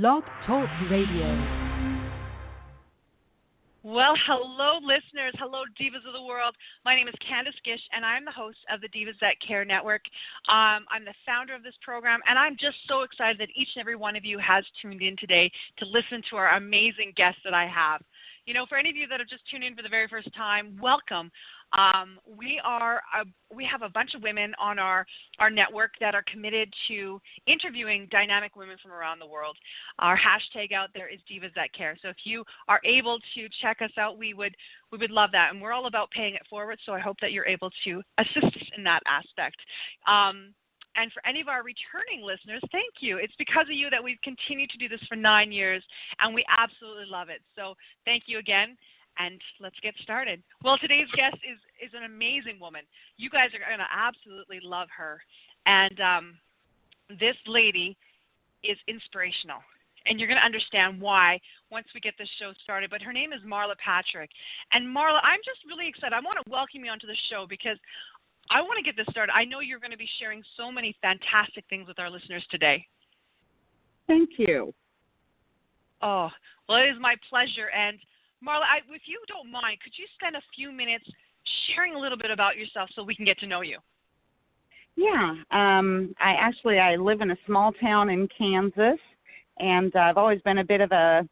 Blog Talk Radio. Well, hello, listeners. Hello, Divas of the World. My name is Candace Gish, and I'm the host of the Divas That Care Network. I'm the founder of this program, and I'm just so excited that each and every one of you has tuned in today to listen to our amazing guests that I have. You know, for any of you that have just tuned in for the very first time, welcome. We have a bunch of women on our network that are committed to interviewing dynamic women from around the world. Our hashtag out there is Divas That Care. So if you are able to check us out, we would love that. And we're all about paying it forward, so I hope that you're able to assist us in that aspect. And for any of our returning listeners, thank you. It's because of you that we've continued to do this for 9 years, and we absolutely love it. So thank you again, and let's get started. Well, today's guest is an amazing woman. You guys are going to absolutely love her. And this lady is inspirational, and you're going to understand why once we get this show started. But her name is Marla Patrick. And Marla, I'm just really excited. I want to welcome you onto the show because I want to get this started. I know you're going to be sharing so many fantastic things with our listeners today. Thank you. Oh, well, it is my pleasure. And Marla, if you don't mind, could you spend a few minutes sharing a little bit about yourself so we can get to know you? Yeah. I live in a small town in Kansas, and I've always been a bit of a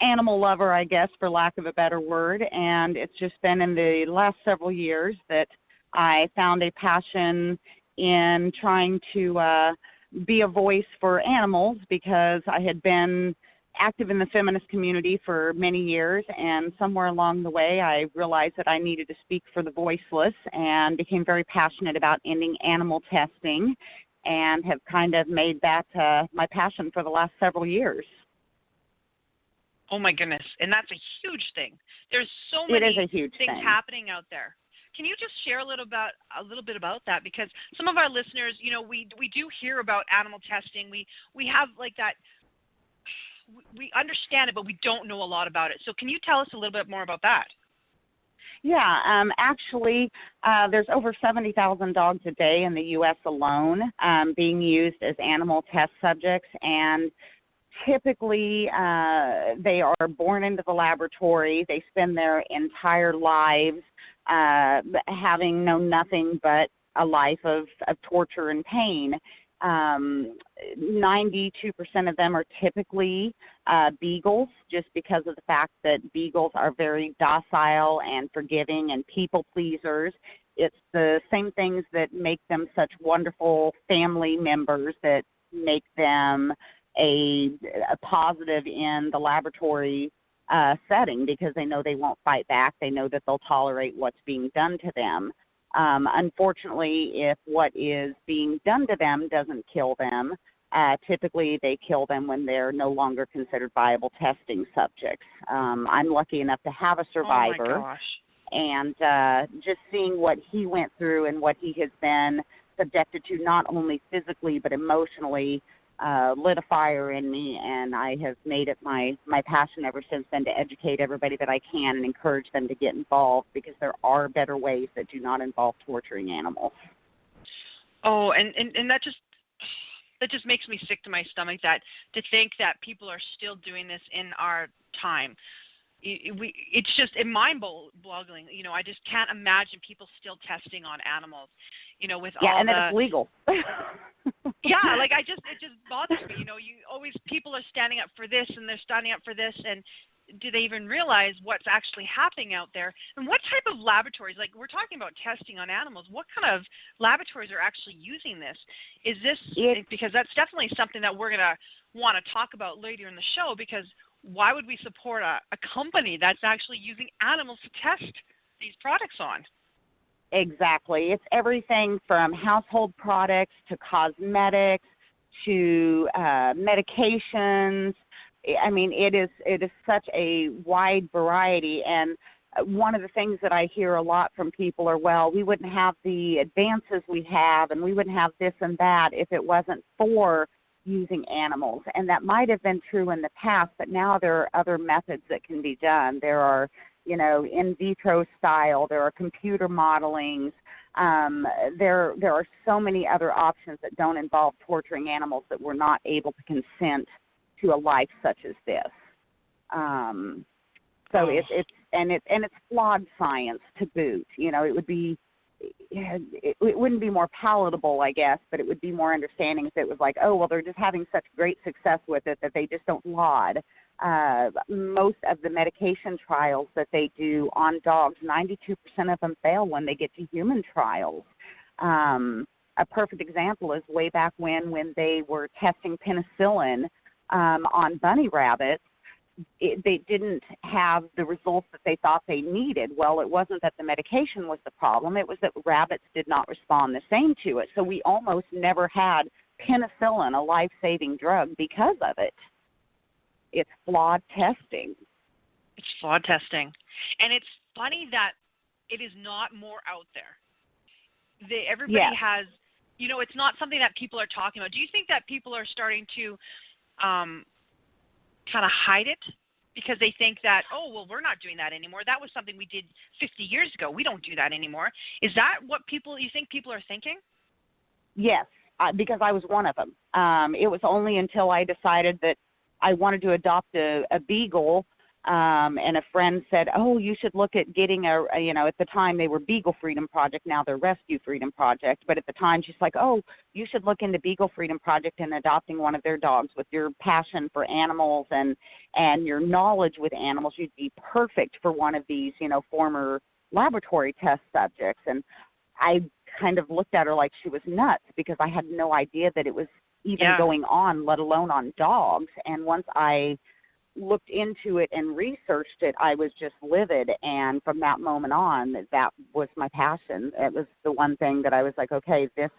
animal lover, I guess, for lack of a better word. And it's just been in the last several years that I found a passion in trying to be a voice for animals because I had been active in the feminist community for many years, and somewhere along the way I realized that I needed to speak for the voiceless and became very passionate about ending animal testing and have kind of made that my passion for the last several years. Oh, my goodness. And that's a huge thing. There's so many things happening out there. Can you just share a little bit about that? Because some of our listeners, you know, we do hear about animal testing. We have like that. We understand it, but we don't know a lot about it. So can you tell us a little bit more about that? Yeah, actually, there's over 70,000 dogs a day in the U.S. alone being used as animal test subjects, and typically they are born into the laboratory. They spend their entire lives having known nothing but a life of torture and pain. 92% of them are typically beagles, just because of the fact that beagles are very docile and forgiving and people pleasers. It's the same things that make them such wonderful family members that make them a positive in the laboratory setting, because they know they won't fight back. They know that they'll tolerate what's being done to them. Unfortunately, if what is being done to them doesn't kill them, typically they kill them when they're no longer considered viable testing subjects. I'm lucky enough to have a survivor. Oh my gosh. And just seeing what he went through and what he has been subjected to, not only physically but emotionally, lit a fire in me, and I have made it my passion ever since then to educate everybody that I can and encourage them to get involved, because there are better ways that do not involve torturing animals. Oh, and that just makes me sick to my stomach, that to think that people are still doing this in our time. It's just mind-boggling. You know, I just can't imagine people still testing on animals. You know, with all and that it's legal. Yeah, like it just bothers me. You know, people are standing up for this and they're standing up for this, and do they even realize what's actually happening out there? And what type of laboratories, like we're talking about testing on animals, what kind of laboratories are actually using this? Is this, because that's definitely something that we're going to want to talk about later in the show, because why would we support a company that's actually using animals to test these products on? Exactly. It's everything from household products to cosmetics to medications. I mean, it is such a wide variety. And one of the things that I hear a lot from people are, well, we wouldn't have the advances we have, and we wouldn't have this and that if it wasn't for using animals. And that might have been true in the past, but now there are other methods that can be done. There are, in vitro style, there are computer modelings, There are so many other options that don't involve torturing animals that we're not able to consent to a life such as this. So it's flawed science to boot. You know, it wouldn't be more palatable, I guess, but it would be more understanding if it was like, oh, well, they're just having such great success with it that they just don't laud. Most of the medication trials that they do on dogs, 92% of them fail when they get to human trials. A perfect example is way back when they were testing penicillin on bunny rabbits. They didn't have the results that they thought they needed. Well, it wasn't that the medication was the problem. It was that rabbits did not respond the same to it. So we almost never had penicillin, a life-saving drug, because of it. It's flawed testing. It's flawed testing. And it's funny that it is not more out there. Everybody has, you know, it's not something that people are talking about. Do you think that people are starting to kind of hide it because they think that, oh, well, we're not doing that anymore. That was something we did 50 years ago. We don't do that anymore. Is that what you think people are thinking? Yes, because I was one of them. It was only until I decided that I wanted to adopt a beagle, and a friend said, oh, you should look at getting at the time they were Beagle Freedom Project, now they're Rescue Freedom Project, but at the time she's like, oh, you should look into Beagle Freedom Project and adopting one of their dogs. With your passion for animals and your knowledge with animals, you'd be perfect for one of these, former laboratory test subjects. And I kind of looked at her like she was nuts because I had no idea that it was even going on, let alone on dogs. And once I looked into it and researched it, I was just livid. And from that moment on, that was my passion. It was the one thing that I was like, okay, this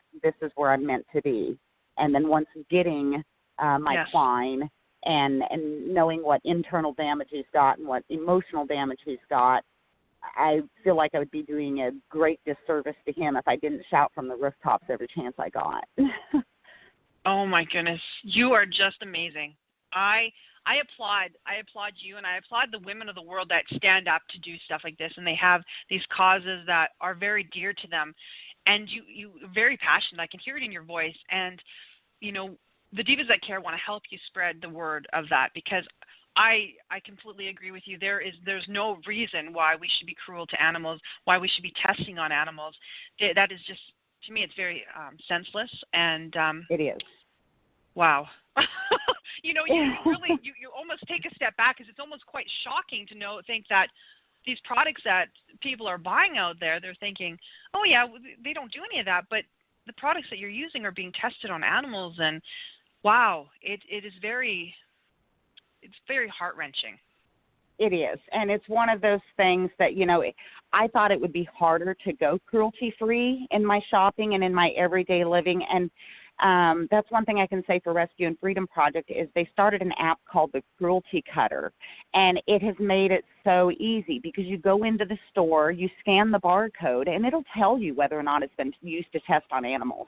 is where I'm meant to be. And then once getting my Klein and knowing what internal damage he's got and what emotional damage he's got, I feel like I would be doing a great disservice to him if I didn't shout from the rooftops every chance I got. Oh my goodness, you are just amazing. I applaud you, and I applaud the women of the world that stand up to do stuff like this, and they have these causes that are very dear to them, and you're very passionate. I can hear it in your voice, and the Divas That Care want to help you spread the word of that, because I completely agree with you. There's no reason why we should be cruel to animals, why we should be testing on animals. That is just, to me, it's very senseless, and it is. Wow. You almost take a step back, because it's almost quite shocking to think that these products that people are buying out there, they're thinking, oh yeah, they don't do any of that, but the products that you're using are being tested on animals, and wow, it's very heart-wrenching. It is, and it's one of those things that, I thought it would be harder to go cruelty-free in my shopping and in my everyday living, and that's one thing I can say for Rescue and Freedom Project is they started an app called the Cruelty Cutter, and it has made it so easy because you go into the store, you scan the barcode, and it'll tell you whether or not it's been used to test on animals.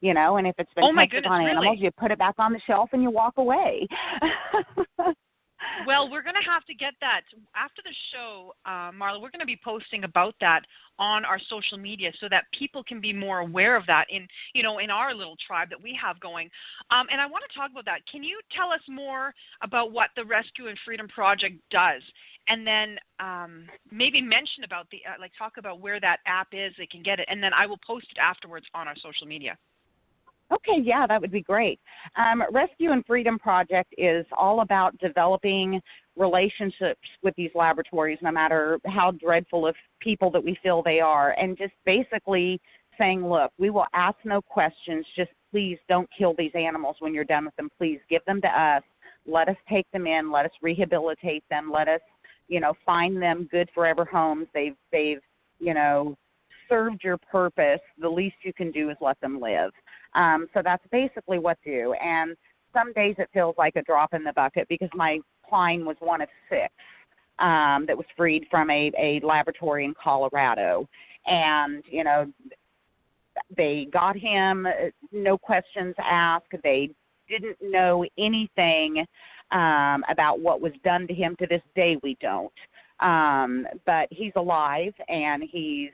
And if it's been tested on animals, you put it back on the shelf and you walk away. Well, we're going to have to get that after the show, Marla. We're going to be posting about that on our social media so that people can be more aware of that in our little tribe that we have going. And I want to talk about that. Can you tell us more about what the Rescue and Freedom Project does? And then maybe mention about talk about where that app is, they can get it, and then I will post it afterwards on our social media. Okay, yeah, that would be great. Rescue and Freedom Project is all about developing relationships with these laboratories, no matter how dreadful of people that we feel they are, and just basically saying, look, we will ask no questions. Just please don't kill these animals when you're done with them. Please give them to us. Let us take them in. Let us rehabilitate them. Let us, find them good forever homes. They've served your purpose. The least you can do is let them live. So that's basically what to do. And some days it feels like a drop in the bucket because my Klein was one of 6 that was freed from a laboratory in Colorado. And, they got him, no questions asked. They didn't know anything about what was done to him. To this day, we don't. But he's alive, and he's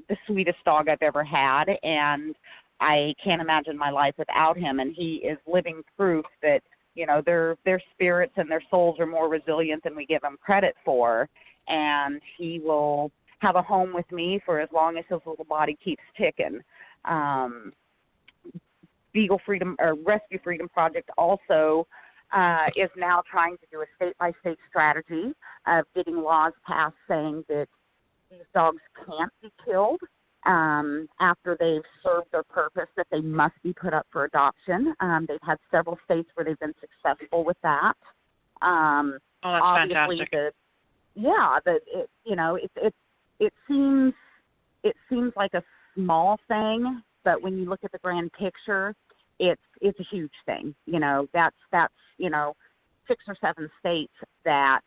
the sweetest dog I've ever had, and I can't imagine my life without him, and he is living proof that their spirits and their souls are more resilient than we give them credit for, and he will have a home with me for as long as his little body keeps ticking. Beagle Freedom or Rescue Freedom Project also is now trying to do a state-by-state strategy of getting laws passed saying that these dogs can't be killed after they've served their purpose, that they must be put up for adoption. They've had several states where they've been successful with that. That's obviously fantastic. It seems like a small thing, but when you look at the grand picture, it's a huge thing. That's 6 or 7 states that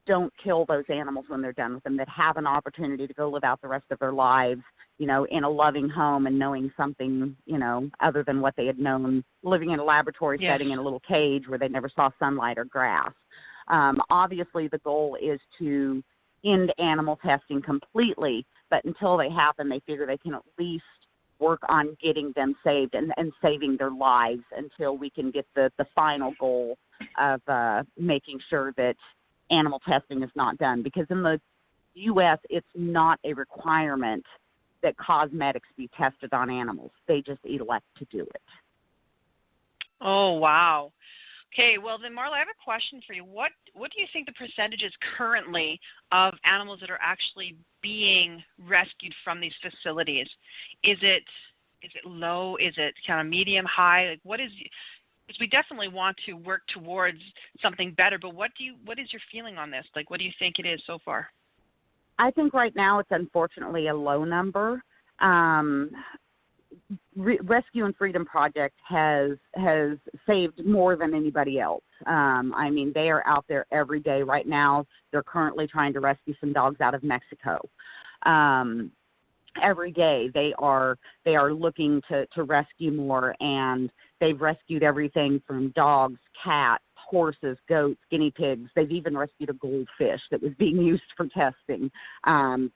don't kill those animals when they're done with them, that have an opportunity to go live out the rest of their lives, in a loving home and knowing something, other than what they had known living in a laboratory setting in a little cage where they never saw sunlight or grass. Obviously, the goal is to end animal testing completely, but until they happen, they figure they can at least work on getting them saved and saving their lives until we can get the final goal of making sure that animal testing is not done. Because in the U.S., it's not a requirement that cosmetics be tested on animals. They just elect to do it. Oh, wow. Okay, well then, Marla, I have a question for you. What do you think the percentage is currently of animals that are actually being rescued from these facilities? Is it low? Is it kind of medium, high? Like, what is? Because we definitely want to work towards something better. But what is your feeling on this? Like, what do you think it is so far? I think right now it's unfortunately a low number. Rescue and Freedom Project has saved more than anybody else. They are out there every day. Right now, they're currently trying to rescue some dogs out of Mexico. Every day they are looking to rescue more, and they've rescued everything from dogs, cats, horses, goats, guinea pigs. They've even rescued a goldfish that was being used for testing.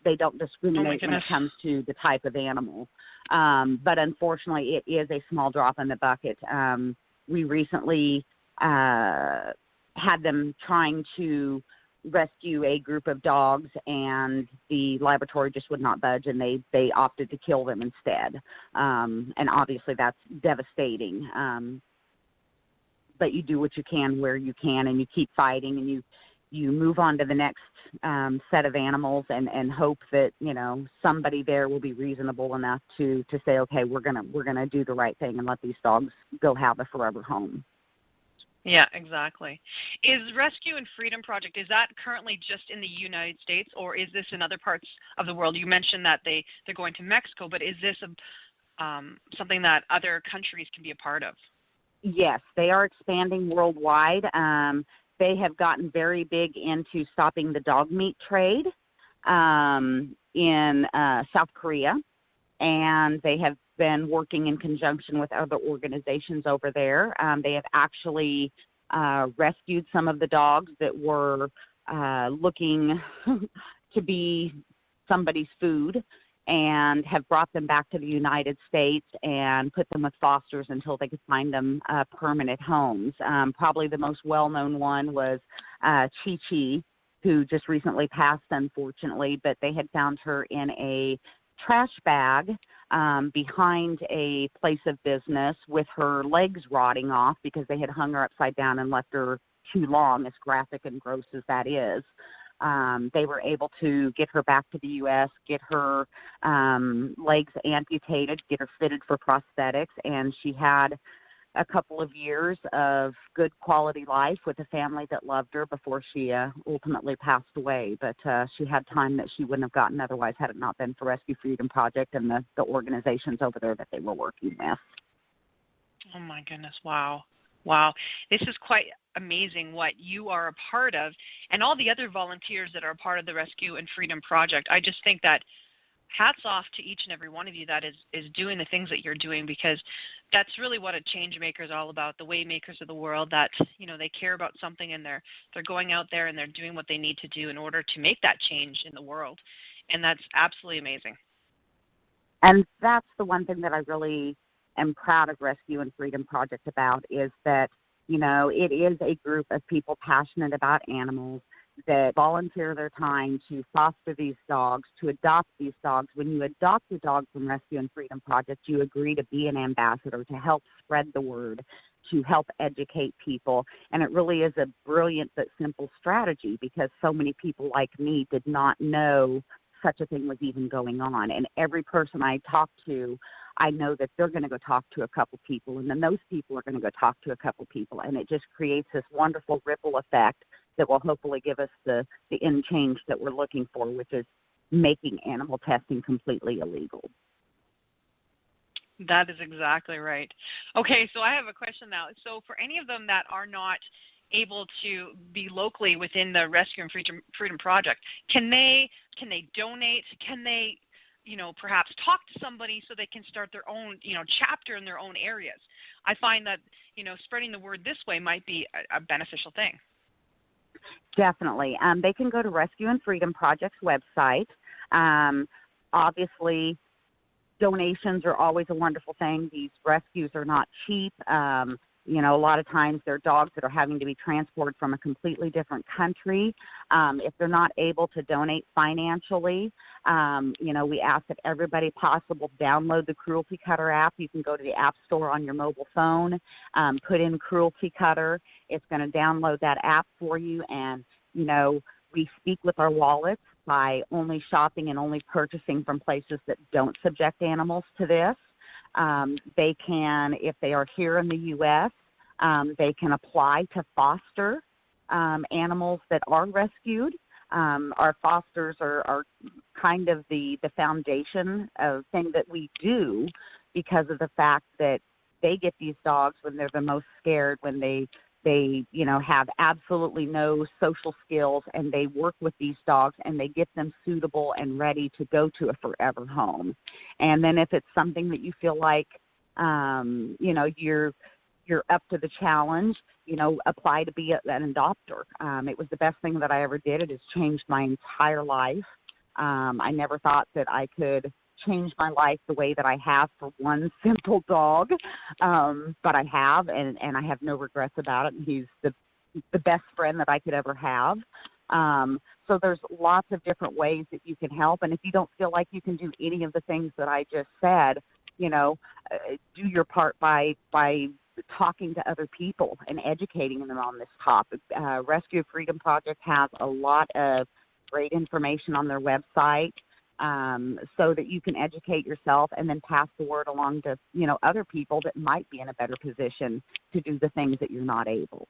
They don't discriminate when it comes to the type of animal. But unfortunately, it is a small drop in the bucket. We recently had them trying to rescue a group of dogs, and the laboratory just would not budge, and they opted to kill them instead. And obviously that's devastating. But you do what you can where you can, and you keep fighting, and you move on to the next set of animals, and hope that somebody there will be reasonable enough to say, okay, we're gonna do the right thing and let these dogs go have a forever home. Yeah, exactly. Is Rescue and Freedom Project, is that currently just in the United States, or is this in other parts of the world? You mentioned that they're going to Mexico, but is this something that other countries can be a part of? Yes, they are expanding worldwide. They have gotten very big into stopping the dog meat trade in South Korea, and they have been working in conjunction with other organizations over there. They have actually rescued some of the dogs that were looking to be somebody's food, and have brought them back to the United States and put them with fosters until they could find them permanent homes. Probably the most well-known one was Chi-Chi, who just recently passed, unfortunately, but they had found her in a trash bag behind a place of business with her legs rotting off because they had hung her upside down and left her too long, as graphic and gross as that is. They were able to get her back to the U.S., get her legs amputated, get her fitted for prosthetics, and she had a couple of years of good quality life with a family that loved her before she ultimately passed away. But she had time that she wouldn't have gotten otherwise had it not been for Rescue Freedom Project and the organizations over there that they were working with. Oh, my goodness. Wow. Wow. This is quite amazing what you are a part of, and all the other volunteers that are a part of the Rescue and Freedom Project. I just think that hats off to each and every one of you that is doing the things that you're doing, because that's really what a change maker is all about, the way makers of the world, that they care about something and they're going out there and they're doing what they need to do in order to make that change in the world. And that's absolutely amazing. And that's the one thing that I really am proud of Rescue and Freedom Project about, is that It is a group of people passionate about animals that volunteer their time to foster these dogs, to adopt these dogs. When you adopt a dog from Rescue and Freedom Project, you agree to be an ambassador, to help spread the word, to help educate people. And it really is a brilliant but simple strategy, because so many people like me did not know such a thing was even going on. And every person I talk to, I know that they're going to go talk to a couple people, and then those people are going to go talk to a couple people. And it just creates this wonderful ripple effect that will hopefully give us the end change that we're looking for, which is making animal testing completely illegal. That is exactly right. Okay, so I have a question now. So for any of them that are not able to be locally within the Rescue and Freedom Project, can they donate? Can they, perhaps talk to somebody so they can start their own, chapter in their own areas? I find that, spreading the word this way might be a beneficial thing. Definitely. They can go to Rescue and Freedom Project's website. Obviously, donations are always a wonderful thing. These rescues are not cheap. A lot of times they're dogs that are having to be transported from a completely different country. If they're not able to donate financially, we ask that everybody possible download the Cruelty Cutter app. You can go to the App Store on your mobile phone, put in Cruelty Cutter. It's going to download that app for you. And, we speak with our wallets by only shopping and only purchasing from places that don't subject animals to this. They can, if they are here in the U.S., they can apply to foster animals that are rescued. Our fosters are kind of the foundation of thing that we do, because of the fact that they get these dogs when they're the most scared, when they have absolutely no social skills, and they work with these dogs and they get them suitable and ready to go to a forever home. And then if it's something that you feel like, you're up to the challenge, apply to be an adopter. It was the best thing that I ever did. It has changed my entire life. I never thought that I could change my life the way that I have for one simple dog, but I have, and I have no regrets about it. He's the best friend that I could ever have. So there's lots of different ways that you can help, and if you don't feel like you can do any of the things that I just said, do your part by talking to other people and educating them on this topic. Rescue Freedom Project has a lot of great information on their website, so that you can educate yourself and then pass the word along to, other people that might be in a better position to do the things that you're not able.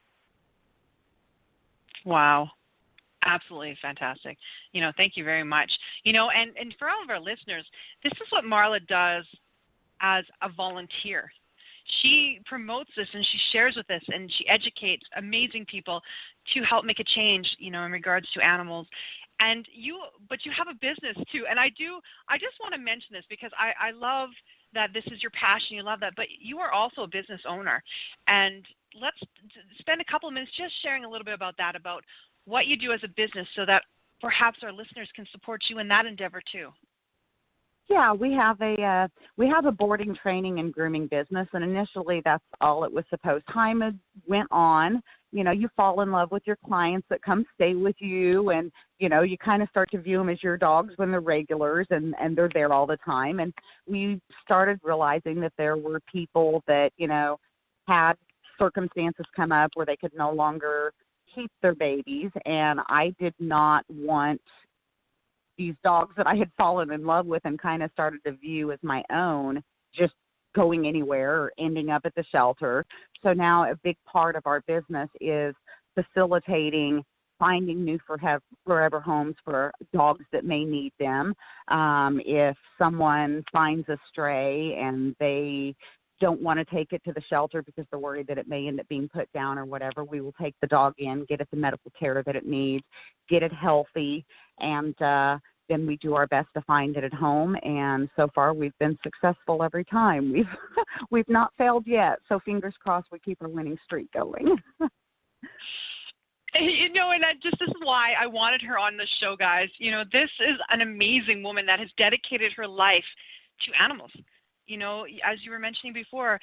Wow. Absolutely fantastic. Thank you very much. And for all of our listeners, this is what Marla does as a volunteer. She promotes this and she shares with us and she educates amazing people to help make a change, in regards to animals. But you have a business too. And I just want to mention this because I love that this is your passion. You love that, but you are also a business owner. And let's spend a couple of minutes just sharing a little bit about that, about what you do as a business, so that perhaps our listeners can support you in that endeavor too. Yeah, we have a boarding, training, and grooming business, and initially that's all it was supposed. Time went on. You fall in love with your clients that come stay with you, and you kind of start to view them as your dogs when they're regulars, and they're there all the time. And we started realizing that there were people that had circumstances come up where they could no longer keep their babies, and I did not want these dogs that I had fallen in love with and kind of started to view as my own just going anywhere or ending up at the shelter. So now a big part of our business is facilitating finding new forever homes for dogs that may need them. If someone finds a stray and they don't want to take it to the shelter because they're worried that it may end up being put down or whatever, we will take the dog in, get it the medical care that it needs, get it healthy, and then we do our best to find it at home. And so far, we've been successful every time. We've not failed yet. So fingers crossed, we keep our winning streak going. And this is why I wanted her on the show, guys. This is an amazing woman that has dedicated her life to animals. As you were mentioning before,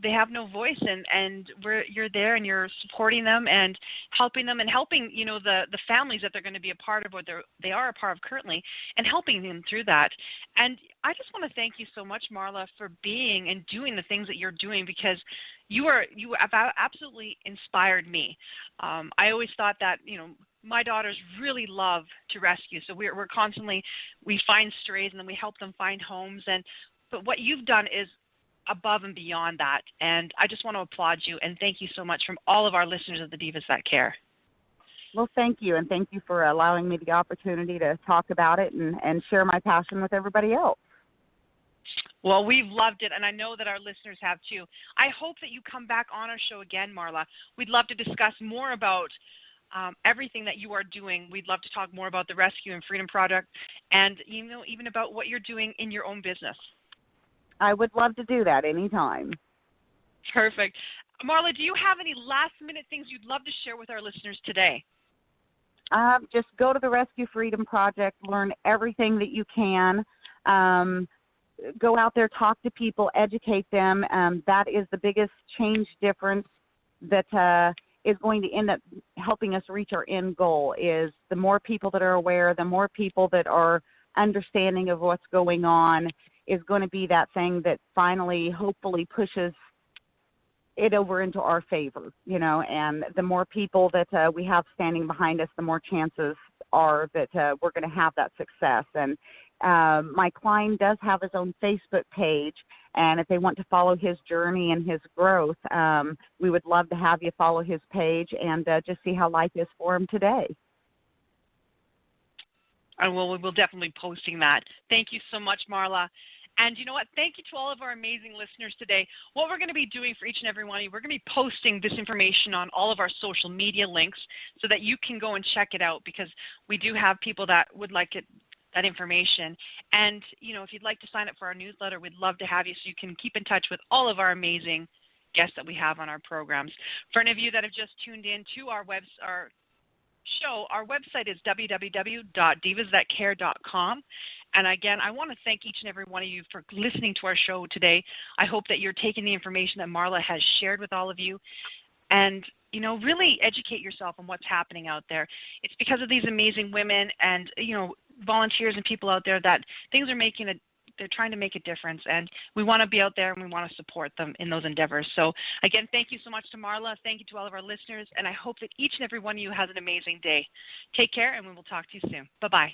they have no voice, and you're there and you're supporting them and helping them, and helping, you know, the families that they're going to be a part of, or they are a part of currently, and helping them through that. And I just want to thank you so much, Marla, for being and doing the things that you're doing, because you have absolutely inspired me. I always thought that, you know, my daughters really love to rescue, so we're constantly, we find strays and then we help them find homes, but what you've done is above and beyond that, and I just want to applaud you and thank you so much from all of our listeners of the Divas That Care. Well, thank you, and thank you for allowing me the opportunity to talk about it and share my passion with everybody else. Well, we've loved it, and I know that our listeners have too. I hope that you come back on our show again, Marla. We'd love to discuss more about everything that you are doing. We'd love to talk more about the Rescue and Freedom Project, and, you know, even about what you're doing in your own business. I would love to do that anytime. Perfect. Marla, do you have any last-minute things you'd love to share with our listeners today? Just go to the Rescue Freedom Project, learn everything that you can. Go out there, talk to people, educate them. That is the biggest change difference that is going to end up helping us reach our end goal. Is the more people that are aware, the more people that are understanding of what's going on, is going to be that thing that finally, hopefully, pushes it over into our favor, you know. And the more people that we have standing behind us, the more chances are that we're going to have that success. And Mike Klein does have his own Facebook page, and if they want to follow his journey and his growth, we would love to have you follow his page and just see how life is for him today. Well, we'll definitely be posting that. Thank you so much, Marla. And you know what? Thank you to all of our amazing listeners today. What we're going to be doing for each and every one of you, we're going to be posting this information on all of our social media links so that you can go and check it out, because we do have people that would like that information. And, you know, if you'd like to sign up for our newsletter, we'd love to have you so you can keep in touch with all of our amazing guests that we have on our programs. For any of you that have just tuned in to our show, our website is www.divasthatcare.com. And again, I want to thank each and every one of you for listening to our show today. I hope that you're taking the information that Marla has shared with all of you, and, you know, really educate yourself on what's happening out there. It's because of these amazing women and, you know, volunteers and people out there that things are they're trying to make a difference, and we want to be out there and we want to support them in those endeavors. So again, thank you so much to Marla. Thank you to all of our listeners, and I hope that each and every one of you has an amazing day. Take care, and we will talk to you soon. Bye-bye.